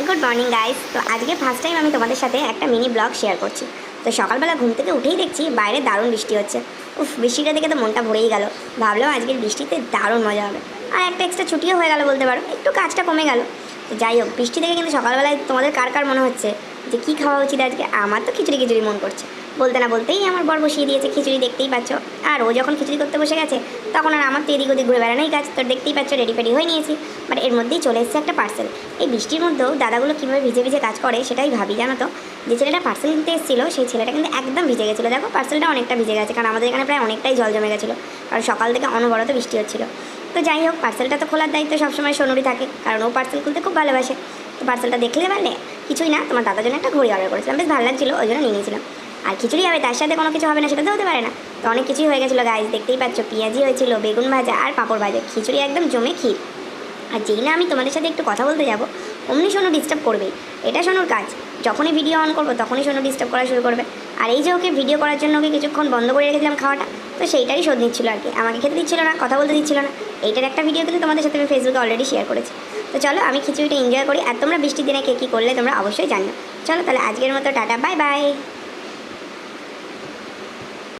Good morning guys. তো আজকে first time আমি তোমাদের সাথে একটা মিনি ব্লগ শেয়ার করছি। তো সকালবেলা ঘুম থেকে উঠেই দেখছি বাইরে দারুণ বৃষ্টি হচ্ছে। বৃষ্টিটা দেখে তো মনটা ভরেই গেল। ভাবলাম আজকের বৃষ্টিতে দারুণ মজা হবে, আর একটা এক্সট্রা ছুটিও হয়ে গেল বলতে পারো, একটু কাজটা কমে গেল। তো যাই হোক, বৃষ্টি দেখে কিন্তু সকালবেলায় তোমাদের কার কার মনে হচ্ছে যে কী খাওয়া উচিত আজকে? আমার তো খিচুড়ি খিচুড়ি মন করছে। বলতে না বলতেই আমার বর বসিয়ে দিয়েছে খিচুড়ি, দেখতেই পাচ্ছ। আর ও যখন খিচুড়ি করতে বসে গেছে তখন আর আমার তো এদিক ওদিক ঘুরে বেড়ানোই কাজ। তো দেখতেই পাচ্ছ রেডি ফেডি হয়ে নিয়েছি, বাট এর মধ্যেই চলে এসেছে একটা পার্সেল। এই বৃষ্টির মধ্যেও দাদাগুলো কীভাবে ভিজে ভিজে কাজ করে সেটাই ভাবি, জানো তো। যে ছেলেটা পার্সেল নিতে এসেছিলো সেই ছেলেটা কিন্তু একদম ভিজে গেছিলো। দেখো পার্সেলটা অনেকটা ভিজে গেছে, কারণ আমাদের এখানে প্রায় অনেকটাই জল জমে গেছিলো, কারণ সকাল থেকে অনবরত বৃষ্টি হচ্ছিলো। তো যাই হোক, পার্সেলটা তো খোলার দায়িত্ব সবসময় সোনুরই থাকে, কারণ ও পার্সেল খুলতে খুব ভালোবাসে। তো পার্সেলটা দেখলে পারলে কিছুই না, তোমার দাদার জন্য একটা ঘড়ি অর্ডার করেছিলাম, বেশ ভালো লাগছিলো, ওই জন্য নিয়ে নিয়েছিলাম। আর খিচুড়ি হবে, তার সাথে কোনো কিছু হবে না সেটা তো হতে পারে না। তো অনেক কিছুই হয়ে গেছিলো গাইজ, দেখতেই পাচ্ছ। পেঁয়াজি হয়েছিল, বেগুন ভাজা আর পাঁপড় ভাজা, খিচুড়ি একদম জমে ক্ষীর। আর যেই না আমি তোমাদের সাথে একটু কথা বলতে যাবো অমনি সোনু ডিস্টার্ব করবেই। এটা সোনুর কাজ, যখনই ভিডিও অন করবো তখনই সোনু ডিস্টার্ব করা শুরু করবে। আর এই যে ওকে ভিডিও করার জন্য ওকে কিছুক্ষণ বন্ধ করে রেখেছিলাম খাওয়াটা, তো সেইটারই শোধ নিচ্ছিলো আর কি। আমাকে খেতে দিচ্ছিল না, কথা বলতে দিচ্ছিল না। এইটার একটা ভিডিও কিন্তু তোমাদের সাথে আমি ফেসবুকে অলরেডি শেয়ার করেছি। তো চলো আমি খিচুড়িটা এনজয় করি, আর তোমরা বৃষ্টির দিনে কে কী করলে তোমরা অবশ্যই জানো। চলো তাহলে আজকের মতো টাটা, বাই বাই।